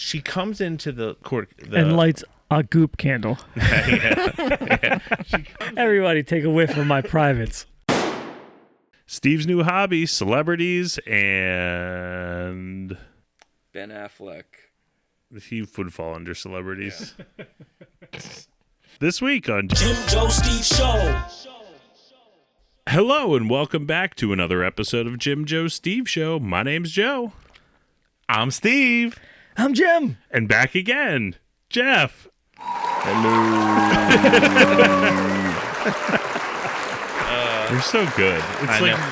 She comes into the court and lights a goop candle. yeah. Everybody take a whiff of my privates. Steve's new hobby, celebrities, and Ben Affleck. he would fall under celebrities. Yeah. This week on Jim, Joe, Steve Show. Hello and welcome back to another episode of Jim, Joe, Steve Show. My name's Joe. I'm Steve. I'm Jim. And back again, Geoff. Hello. You're so good.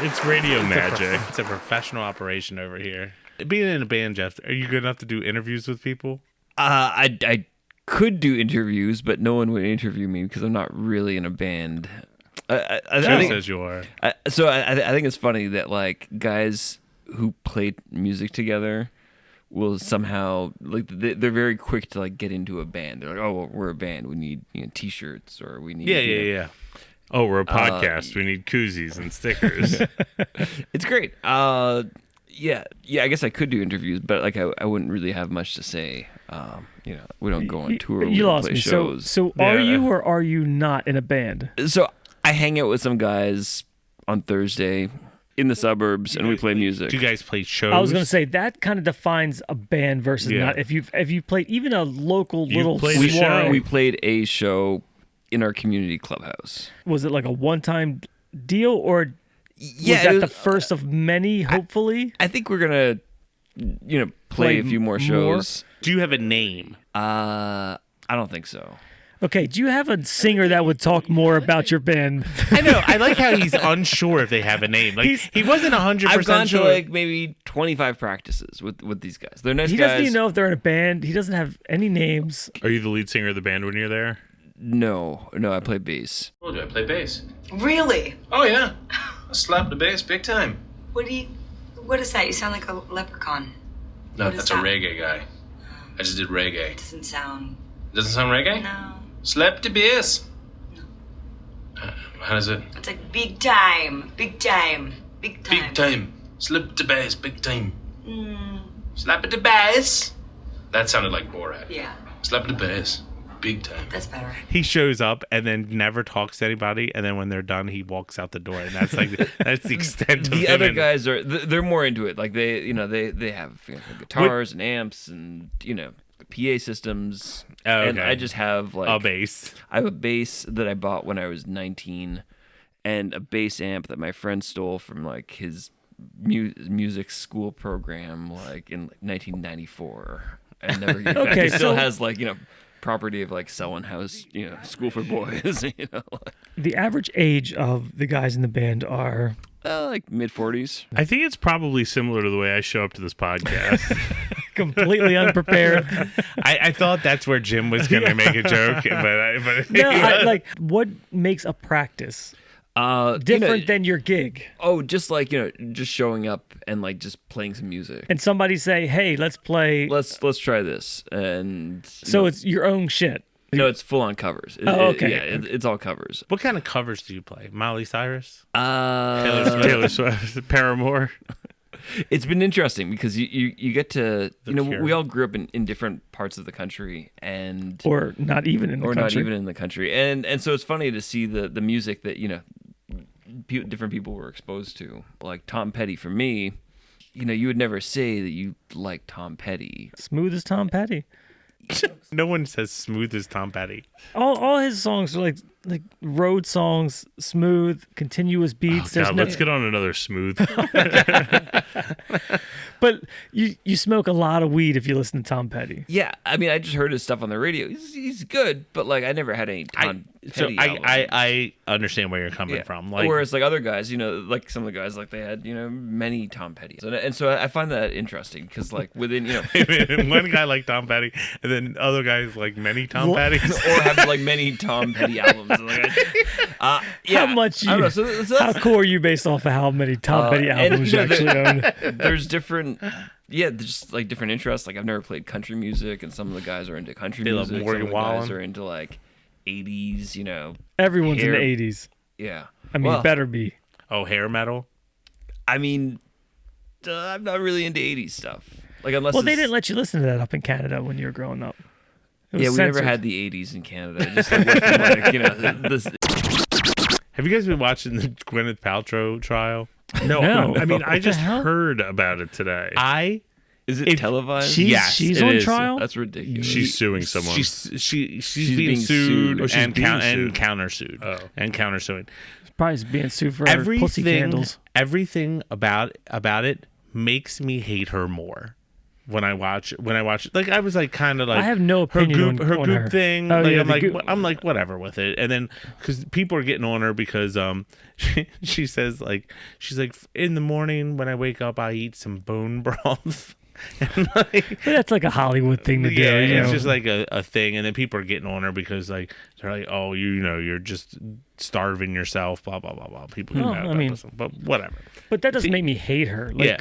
It's radio magic. It's a professional operation over here. Being in a band, Geoff, are you good enough to do interviews with people? I could do interviews, but no one would interview me because I'm not really in a band. I think Says you are. I think it's funny that like guys who play music together will somehow like they're very quick to like get into a band. They're like, oh, well, we're a band. We need T-shirts or we need Yeah. Oh, we're a podcast. We need koozies and stickers. It's great. Yeah. I guess I could do interviews, but like I wouldn't really have much to say. We don't go on tour. You lost play me. Shows. So are you or are you not in a band? So I hang out with some guys on Thursday in the suburbs, and we play music. Do you guys play shows? I was going to say that kind of defines a band versus Yeah. not. If you've played even a local little played a show? soiree, We played a show in our community clubhouse. was it like a one-time deal or Yeah, was that it the was- first of many? Hopefully, I think we're gonna, play a few more shows. Do you have a name? I don't think so. okay. Do you have a singer that would talk more about your band? I know. I like how he's unsure if they have a name. Like he wasn't 100% I've gone sure. to like maybe 25 practices with these guys. They're nice He guys. doesn't even know if they're in a band. He doesn't have any names. Are you the lead singer of the band when you're there? No, I play bass. Told you I play bass. Really? Oh yeah, I slap the bass big time. What is that? You sound like a leprechaun. No, What is that's that? a reggae guy. I just did reggae. Doesn't sound. Doesn't sound reggae? No. Slap the bass. How does it? It's like big time. Big time. Big time. Big time. Slap the bass, big time. Mm, Slap the bass. That sounded like Borat. yeah, Slap the bass, big time. that's better. He shows up and then never talks to anybody, and then when they're done, he walks out the door, and that's like that's the extent of The him other and- guys they're more into it. Like they have guitars and amps and PA systems. Oh, And okay. I just have like a bass. I have a bass that I bought when I was 19, and a bass amp that my friend stole from like his music school program, like in 1994. And never gave it back. Okay, It still so- has like property of like Selwyn House, school for boys. The average age of the guys in the band are Like mid 40s. I think it's probably similar to the way I show up to this podcast. completely unprepared. I thought that's where Jim was going to make a joke, but No, what makes a practice different than your gig? Oh, just like just showing up and like just playing some music. And somebody say, "Hey, let's play." Let's try this, and So it's your own shit. no, it's full on covers. Okay. It's all covers. What kind of covers do you play? Miley Cyrus? Uh, Taylor Swift? Paramore? It's been interesting because you get to Cure. we all grew up in different parts of the country and Or not even in the country. not even in the country, and so it's funny to see the music that different people were exposed to. Like Tom Petty for me, you would never say that you like Tom Petty. Smooth as Tom Petty. No one says smooth as Tom Petty. All his songs are like road songs, smooth, continuous beats. God, let's get on another smooth. But you smoke a lot of weed if you listen to Tom Petty. Yeah, I mean, I just heard his stuff on the radio. He's good, but like I never had any Tom So Petty albums. I understand where you're coming from. Like, Whereas like other guys, like some of the guys, like they had many Tom Pettys, and so I find that interesting because like within one guy like Tom Petty, and then other guys like many Tom Pettys. or have like many Tom Petty albums. Yeah, How much I don't you? know. So How that's, cool are you based off of how many Tom Petty and, albums you actually own? there's different. Yeah, there's just like different interests. Like I've never played country music, and some of the guys are into country They love music. Morgan some of the guys Wallen. are into like 80s. Everyone's hair- in the 80s. Yeah, I mean, Well, better be. Oh, hair metal. I mean, I'm not really into 80s stuff. Like unless Well, they it's- didn't let you listen to that up in Canada when you were growing up. It was Yeah, we never censored. had the '80s in Canada. It just like, went from, like, you know, this. Have you guys been watching the Gwyneth Paltrow trial? No, No. I mean, I What the just hell? heard about it today. Is it If televised? Yes, She's it on is. trial. That's ridiculous. She's suing someone. She's being sued, Oh, she's and, being and sued. countersued. Oh. And countersuing. Probably being sued for her pussy candles. Everything about it makes me hate her more. When I watch it, like I was like kind of like I have no her opinion goop, her on goop her. thing. Oh, like, yeah, I'm the like goop. I'm like whatever with it, and then because people are getting on her because she says like she's like in the morning when I wake up I eat some bone broth. And like, But that's like a Hollywood thing to do. yeah, you it's know? just like a thing, and then people are getting on her because like they're like, oh, you know, you're just starving yourself, blah blah blah blah. People get Well, mad I about mean- this, but whatever. But that doesn't make me hate her. Like, Yeah,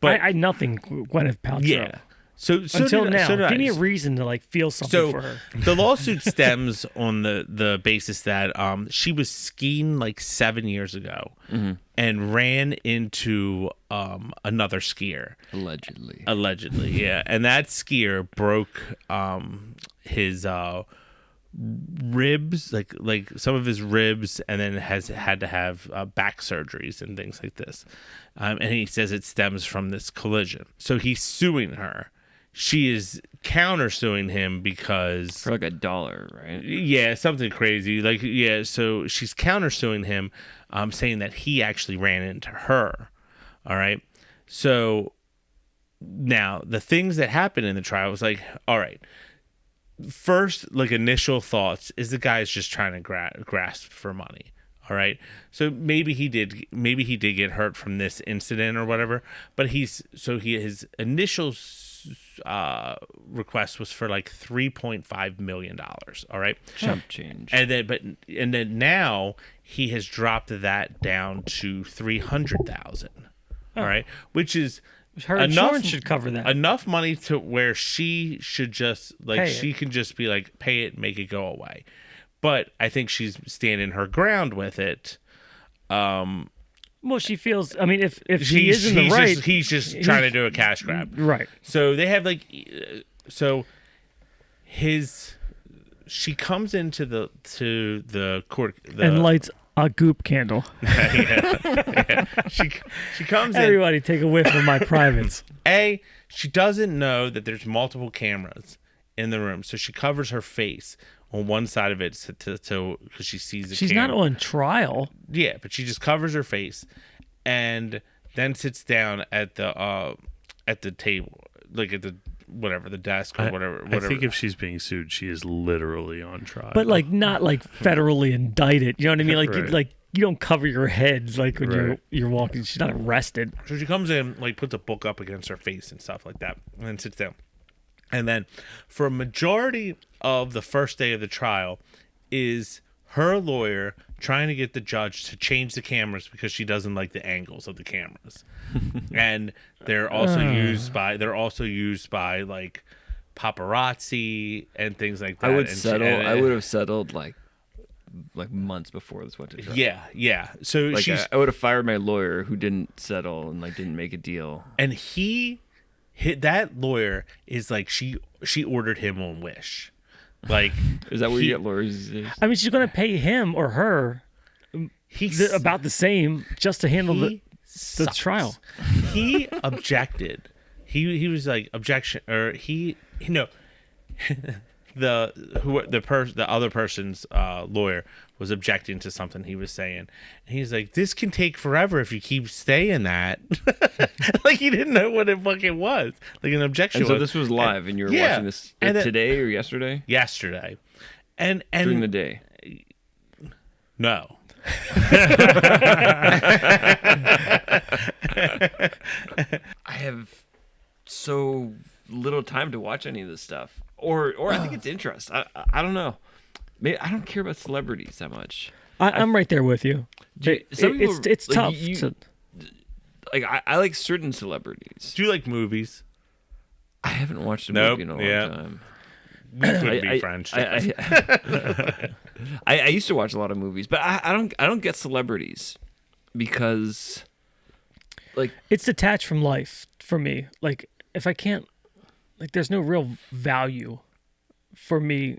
but I nothing Gwyneth Paltrow. yeah. So Until did, now, so did give me a I. reason to like feel something So for her. the lawsuit stems on the basis that she was skiing like 7 years ago and ran into another skier allegedly, yeah, and that skier broke his ribs, like some of his ribs, and then has had to have back surgeries and things like this, and he says it stems from this collision. So he's suing her. She is countersuing him because for like $1, right? yeah, something crazy. Like yeah, so she's countersuing him, saying that he actually ran into her. All right. So now the things that happened in the trial was like, all right. First, like initial thoughts is the guy's just trying to grasp for money. All right. So maybe he did get hurt from this incident or whatever, but his initial request was for like $3.5 million. All right. Chump change. And then now he has dropped that down to 300,000. All right, which is Her insurance should cover that. enough money to where she should just like Pay she it. can just be like pay it, make it go away. But I think she's standing her ground with it. Well, she feels. I mean, if she is in the right, he's just trying to do a cash grab. right. So they have like, she comes into the court And lights a goop candle. She comes in. Everybody, take a whiff of my privates. She doesn't know that there's multiple cameras in the room, so she covers her face on one side of it because she sees the She's camera. not on trial. Yeah, but she just covers her face and then sits down at the table, like at the whatever the desk or whatever. I think if she's being sued, she is literally on trial. But like not like federally indicted. You know what I mean? Like Right. you don't cover your head like when Right. you're walking. She's not arrested. So she comes in, like puts a book up against her face and stuff like that, and then sits down. And then for a majority of the first day of the trial is her lawyer trying to get the judge to change the cameras because she doesn't like the angles of the cameras. And they're also used by like paparazzi and things like that. I would And settle. and- I would have settled like months before this went to trial. Yeah. So Like she's I would have fired my lawyer who didn't settle and like didn't make a deal. and that lawyer is like she ordered him on Wish. Like Is that where he- you get lawyers? these days? I mean, she's gonna pay him or her he's about the same just to handle the sucks. trial. He objected. He was like objection or he no the other person's lawyer was objecting to something he was saying. And he's like, this can take forever if you keep saying that. Like he didn't know what it fucking was. Like an objection. And so was. this was live, and you were yeah, watching this and then- today or yesterday yesterday. And during the day. no. I have so little time to watch any of this stuff, or I think it's interest. I don't know. Maybe I don't care about celebrities that much. I'm right there with you. Some people It's like, tough. you- Like I like certain celebrities. Do you like movies? I haven't watched a Nope, movie in a long yeah. time. We could be friends. I used to watch a lot of movies, but I don't get celebrities because like It's detached from life for me. Like if I can't, like, there's no real value for me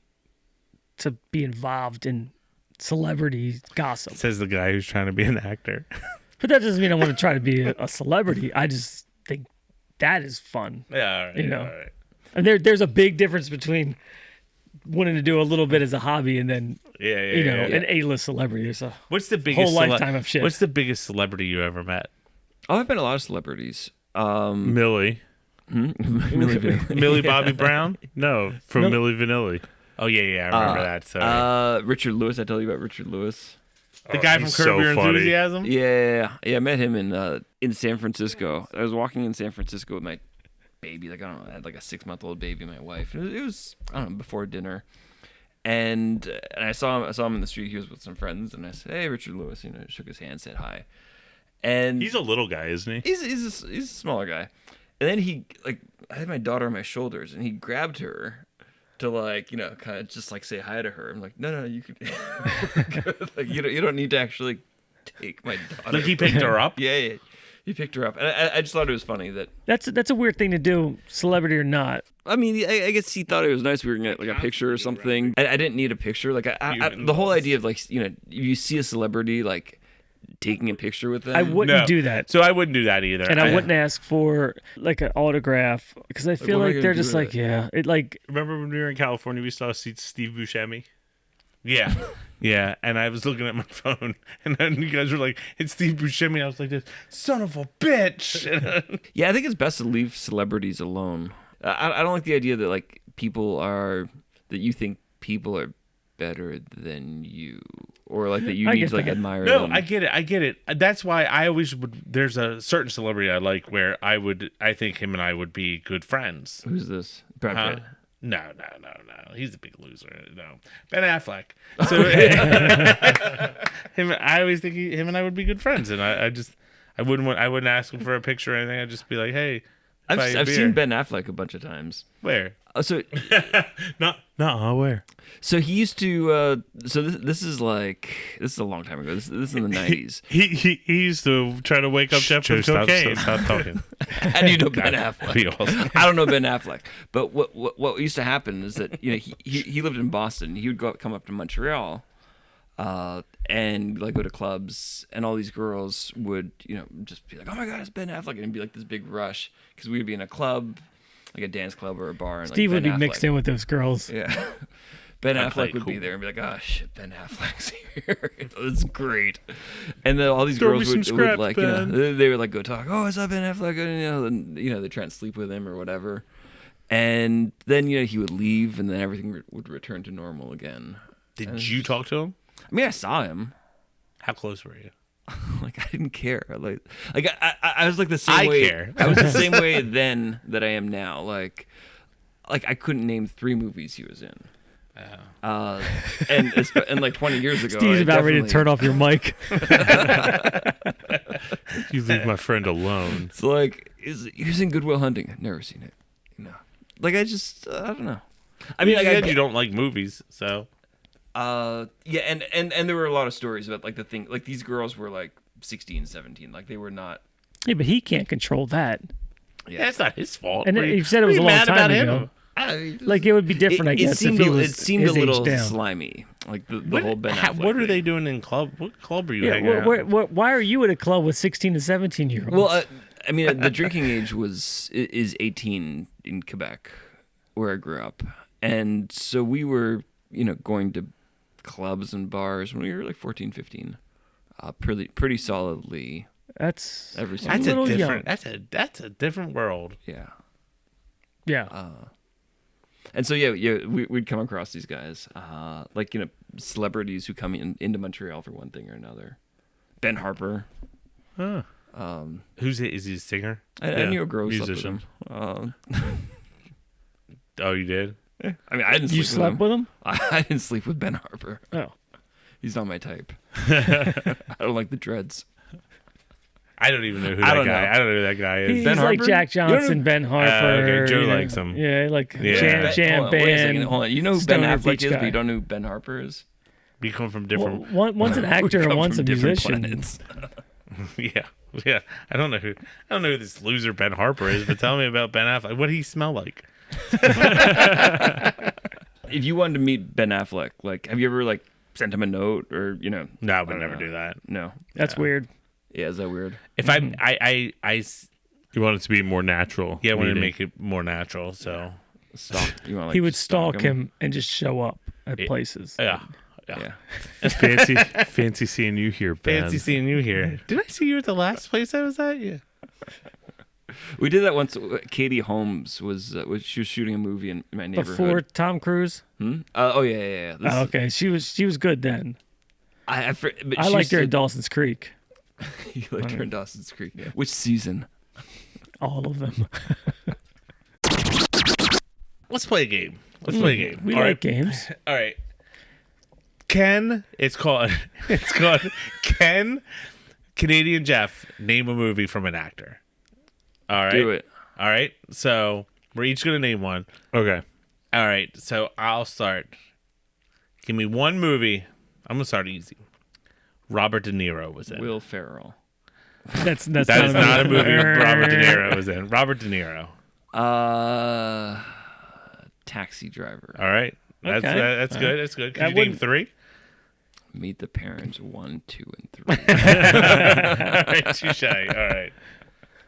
to be involved in celebrity gossip. Says the guy who's trying to be an actor. But that doesn't mean I want to try to be a celebrity. I just think that is fun. Yeah, all right. You know. All right. And there's a big difference between wanting to do a little bit as a hobby and then, Yeah. an A-list celebrity. There's a What's the biggest whole lifetime of shit. What's the biggest celebrity you ever met? Oh, I've been a lot of celebrities. Millie. Millie Bobby Brown? No, from Millie Vanilli. Oh yeah, I remember that. Sorry. Richard Lewis. I told you about Richard Lewis. The guy from he's Curb so Your funny. Enthusiasm? Yeah. I met him in San Francisco. I was walking in San Francisco with my baby. Like, I don't know, I had like a 6-month-old baby, my wife. It was I don't know, before dinner. And I saw him in the street. He was with some friends, and I said, "Hey, Richard Lewis." Shook his hand, said hi. And He's a little guy, isn't he? he's a smaller guy. And then I had my daughter on my shoulders, and he grabbed her to kind of just say hi to her. I'm like, no, you could, like, you don't need to actually take my daughter. Like he picked her up? Yeah, he picked her up, and I just thought it was funny that. That's a weird thing to do, celebrity or not. I mean, I guess he thought it was nice. We were gonna get like a picture or something. I didn't need a picture. Like the whole idea of you see a celebrity taking a picture with them. I wouldn't No. do that. So I wouldn't do that either. And I wouldn't ask for like an autograph because I feel what am I like gonna they're do just with like, it? yeah, it like Remember when we were in California, we saw Steve Buscemi? Yeah. Yeah. And I was looking at my phone, and then you guys were like, "It's Steve Buscemi." I was like, "This son of a bitch." Yeah, I think it's best to leave celebrities alone. I don't like the idea that that you think people are better than you, or that you I need get to that. admire No, them. I get it. That's why I always would. There's a certain celebrity I like where I think him and I would be good friends. Who's this? Brad Huh? Pitt. No. He's a big loser. No, Ben Affleck. So I always think him and I would be good friends, and I wouldn't ask him for a picture or anything. I'd just be like, "Hey, buy you a I've beer." seen Ben Affleck a bunch of times. Where? So Where? So he used to. This is a long time ago. This is in the 90s. He used to try to wake up Jeff from cocaine. Stop talking. How do you know Ben Affleck? Be awesome. I don't know Ben Affleck, but what used to happen is that he lived in Boston. He would come up to Montreal, and go to clubs, and all these girls would just be like, "Oh my God, it's Ben Affleck," and it'd be like this big rush because we would be in a club, like a dance club or a bar, and Steve would be Ben mixed Affleck- in with those girls. Yeah. Ben I play Affleck would be cool. there and be like, "Oh shit, Ben Affleck's here. It's great." And then all these Throw me girls some would scraps, like, Ben. they would go talk, "Oh, is that Ben Affleck?" And they try and sleep with him or whatever. And then he would leave, and then everything would return to normal again. Did you talk to him? I mean, I saw him. How close were you? I didn't care. I was like the same I way. care. I was the same way then that I am now. Like I couldn't name 3 movies he was in. And like 20 years ago, Steve's I about ready to definitely- turn off your mic. You leave my friend alone. So he was in Good Will Hunting. I've never seen it. I don't know. I mean, You said you don't like movies, so yeah, and there were a lot of stories about the thing. These girls were 16, 17. They were not. Yeah, but he can't control that. yeah, it's not his fault. And Were you said it was were a you long mad time about ago. him? Like it would be different, I guess, seemed if he was it seemed a his age little down. slimy. The whole Ben Affleck What are thing. they doing in club? What club are you Yeah, hanging out? why are you at a club with 16 to 17 year olds? Well, I mean, the drinking age is 18 in Quebec, where I grew up, and so we were, going to clubs and bars when we were 14, 15, pretty solidly that's every single. That's a little different. young. That's a different world. Yeah. yeah. And so we'd come across these guys, celebrities who come into Montreal for one thing or another. Ben Harper. Who's it? Is he a singer? I knew a girl who musician. slept with him. Oh, you did. I mean, I didn't. You sleep slept with him? I didn't sleep with Ben Harper. Oh. He's not my type. I don't like the dreads. I don't even know who I that don't guy. know. I don't know who that guy is. He's Ben like Harper? Jack You don't know- Johnson, Ben Harper. okay, Joe you know. likes him. Yeah, Yeah. jam Hold on, wait a second, band. hold on. You know who Stoner Ben Affleck Beach is, guy. but you don't know who Ben Harper is? We come from different. Well, one's an We actor come and one's from a different musician. planets. Yeah. Yeah. I don't know who this loser Ben Harper is, but tell me about Ben Affleck. What did he smell like? If you wanted to meet Ben Affleck, like, have you ever like sent him a note or No, I would never do that. No. That's weird. Yeah, is that weird? If You want it to be more natural. I wanted to meeting. make it more natural, so Stalk. You want, like, He would just stalk him and just show up at places. yeah. Yeah. Fancy seeing you here, Ben. Fancy seeing you here. Did I see you at the last place I was at? Yeah. We did that once. Katie Holmes was she was shooting a movie in my neighborhood. Before Tom Cruise. Oh yeah. This Oh, okay, she was good then. but I she liked her in said- Dawson's Creek. You liked her in Dawson's Creek. Which season? All of them. Let's play a game. We All like right. games. All right. It's called Ken Canadian Geoff name a movie from an actor. All right. Do it. All right. So we're each gonna name one. Okay. All right. So I'll start. Give me one movie. I'm gonna start easy. Robert De Niro was in. Will Ferrell. That's That is not a movie Robert De Niro was in. Robert De Niro. Taxi Driver. All right. That's Okay. that's good. That's good. Can I you name wouldn't- 3? Meet the Parents 1, 2, and 3. All right. Touche. All right.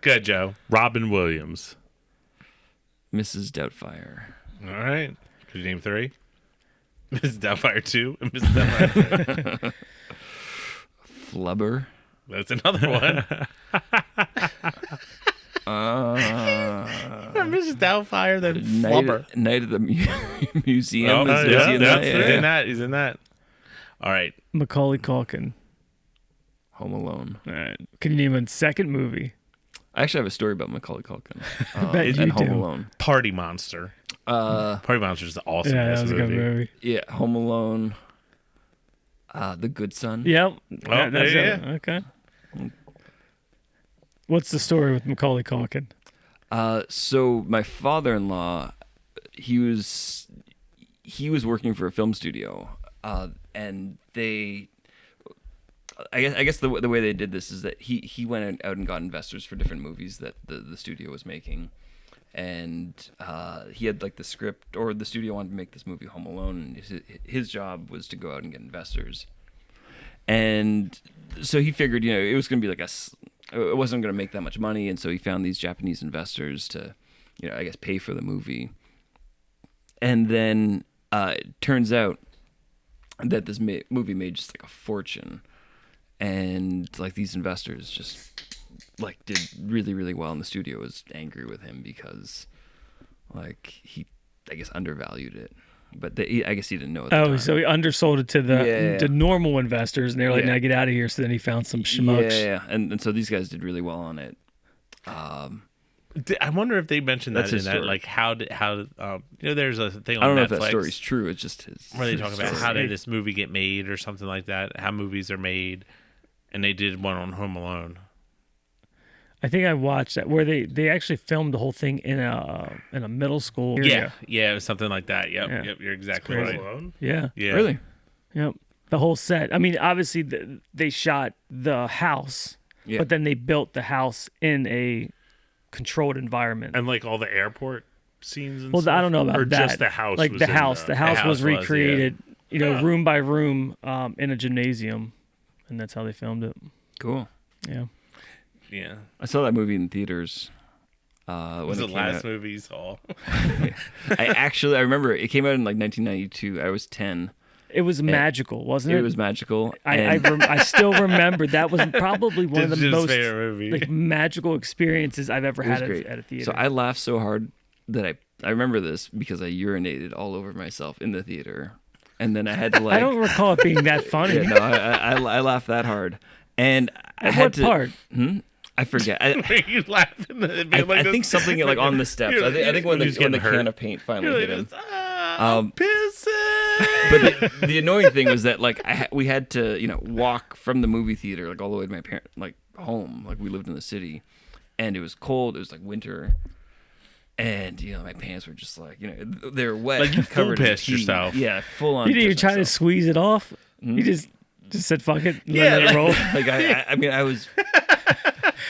Good, Joe. Robin Williams. Mrs. Doubtfire. All right. Could you name 3? Mrs. Doubtfire 2 and Mrs. Doubtfire 3. Flubber. That's another one. Mrs. Doubtfire, then Flubber. Night at the Museum. Oh, Is yeah, he in yeah, that? he's in that. He's in that. All right. Macaulay Culkin. Home Alone. All right. Can you name a second movie? I actually have a story about Macaulay Culkin. bet and you Home do. Alone. Party Monster. Party Monster is awesome. Yeah, in that this was a good movie. Yeah, Home Alone. The Good Son. Yep. Oh, That's yeah, it. Okay. What's the story with Macaulay Culkin? So my father-in-law, he was working for a film studio, and I guess the way they did this is that he went out and got investors for different movies that the studio was making, and he had like the script, or the studio wanted to make this movie Home Alone, and his job was to go out and get investors, and so he figured it was going to be like it wasn't going to make that much money, and so he found these Japanese investors to I guess pay for the movie, and then it turns out that this movie made just like a fortune, and like these investors just like did really, really well, and the studio was angry with him because like he, I guess, undervalued it, but I guess he didn't know at the time. So he undersold it to the normal investors, and they're like, Yeah. "Now get out of here." So then he found some schmucks. Yeah. And so these guys did really well on it. I wonder if they mentioned that That's in his that, story. like how there's a thing on I don't know Netflix if that story's true. It's just his. where they talk about story. how did this movie get made or something like that, how movies are made, and they did one on Home Alone. I think I watched that where they actually filmed the whole thing in a middle school area. Yeah, it was something like that. Yep, Yeah. yep, you're exactly crazy. right. Yeah. Yeah, Really? Yep. The whole set. I mean, obviously they shot the house, Yeah. but then they built the house in a controlled environment. And like all the airport scenes and Well, stuff? I don't know about or that. just the house. Like was the in house. The house house was was, yeah. recreated, room by room, in a gymnasium, and that's how they filmed it. Cool. Yeah. Yeah. I saw that movie in theaters. When Was it the came last out. movie you saw? I remember it came out in like 1992. I was 10. It was magical, wasn't it? It was magical. I still remember that was probably one of the His most favorite movie. like magical experiences I've ever It was had great. at a theater. So I laughed so hard that I remember this because I urinated all over myself in the theater, and then I had to like. I don't recall it being that funny. Yeah, no, I laughed that hard, and I At had what to. part? I forget. I you laughing? I think something like on the steps. I think when He's the getting hurt. can of paint finally hit him. I'm pissing. But the annoying thing was that like we had to walk from the movie theater like all the way to my parent like home, like we lived in the city, and it was cold. It was like winter, and my pants were just like they were wet, Like, you full covered in pissed pee. yourself. Yeah, full on. You didn't even pissed try to myself. squeeze it off. You just said fuck it, Yeah, let it roll. Like I mean I was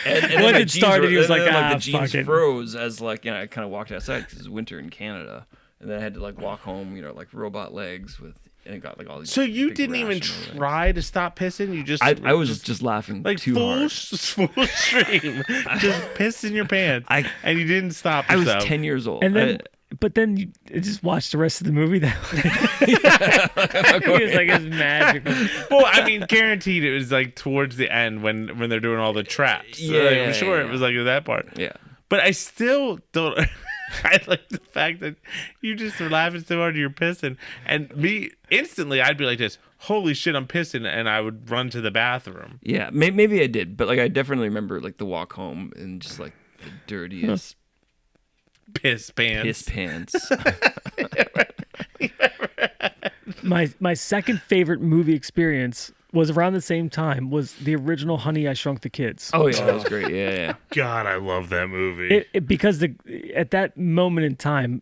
then When my it jeans started, he was like, the "Ah, jeans fuck it." froze as I kind of walked outside because it's winter in Canada, and then I had to walk home, like robot legs and it got all these. So you big didn't even rash on my legs. try to stop pissing? You just I was just laughing too hard. full stream, just pissed in your pants, and you didn't stop. I was yourself. 10 years old. And then, but then you just watch the rest of the movie. That he was like, it's magical. Well, I mean, guaranteed it was towards the end when they're doing all the traps. I'm sure it was at that part. Yeah. But I still don't. I like the fact that you just are laughing so hard you're pissing, and me instantly I'd be like this. Holy shit, I'm pissing, and I would run to the bathroom. Yeah, maybe I did, but I definitely remember the walk home and just the dirtiest Piss pants. My second favorite movie experience was around the same time. Was the original Honey, I Shrunk the Kids. Oh yeah, that was great. Yeah. God, I love that movie. Because at that moment in time,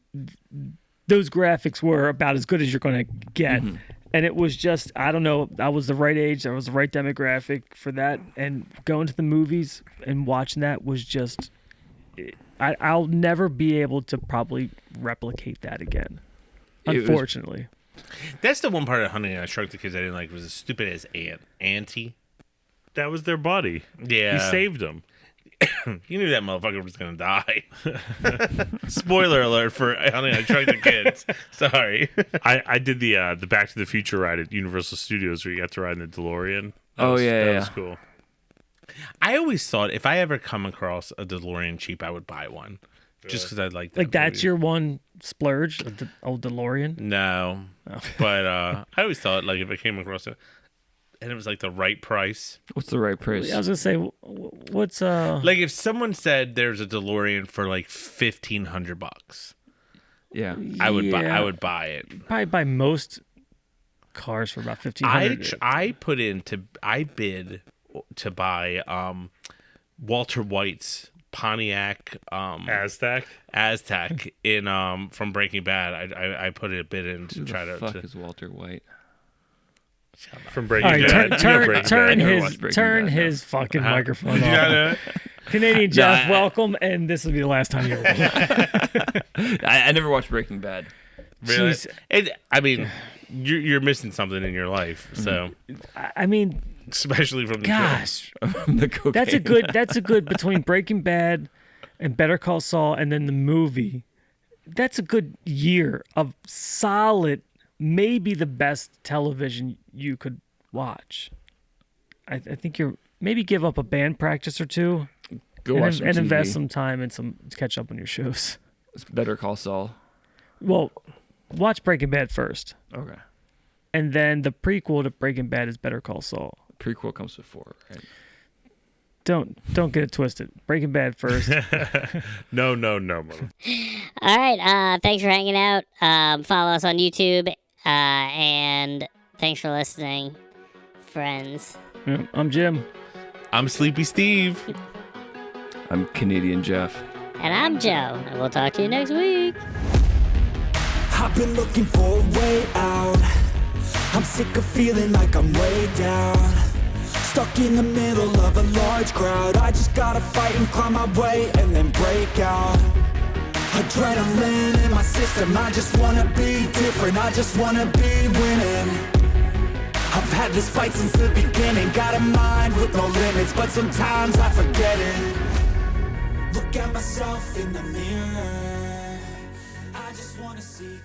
those graphics were about as good as you're going to get. Mm-hmm. And it was just, I don't know, I was the right age, I was the right demographic for that. And going to the movies and watching that was just, I'll never be able to probably replicate that again, unfortunately. That's the one part of Honey, I Shrunk the Kids I didn't like, was as stupid as Auntie. That was their buddy. Yeah. He saved them. You knew that motherfucker was gonna die. Spoiler alert for Honey, I Shrunk the Kids. Sorry. I did the Back to the Future ride at Universal Studios where you got to ride in the DeLorean. That was cool. I always thought if I ever come across a DeLorean cheap, I would buy one. Just because I'd like that. That's movie. your one splurge, the old DeLorean? No. But I always thought if I came across it and it was the right price. What's the right price? I was gonna say, what's if someone said there's a DeLorean for $1,500, yeah, I would buy it. Probably buy most cars for about $1,500. I bid to buy Walter White's Pontiac Aztec in from Breaking Bad. I put a bid in to Who try the to. fuck is Walter White? from Breaking All right, Bad. turn his fucking microphone off. Canadian Geoff, welcome, and this will be the last time you're I never watched Breaking Bad. Really? I mean, you're missing something in your life. So I mean, especially from the gosh, the cocaine. that's a good between Breaking Bad and Better Call Saul, and then the movie. That's a good year of solid, maybe the best television you could watch. I think you're maybe give up a band practice or two. Go watch some and TV. invest some time and catch up on your shows. It's Better Call Saul. Well, watch Breaking Bad first, Okay. and then the prequel to Breaking Bad is Better Call Saul. Prequel comes before, right? Don't get it twisted. Breaking Bad first. No, mother. All right. Thanks for hanging out. Follow us on YouTube. And thanks for listening, friends. Yeah, I'm Jim. I'm Sleepy Steve. I'm Canadian Geoff. And I'm Joe. And we'll talk to you next week. I've been looking for a way out. I'm sick of feeling like I'm way down. Stuck in the middle of a large crowd. I just gotta fight and climb my way and then break out. Adrenaline in my system. I just wanna be different. I just wanna be winning. I've had this fight since the beginning. Got a mind with no limits, but sometimes I forget it. Look at myself in the mirror. I just wanna see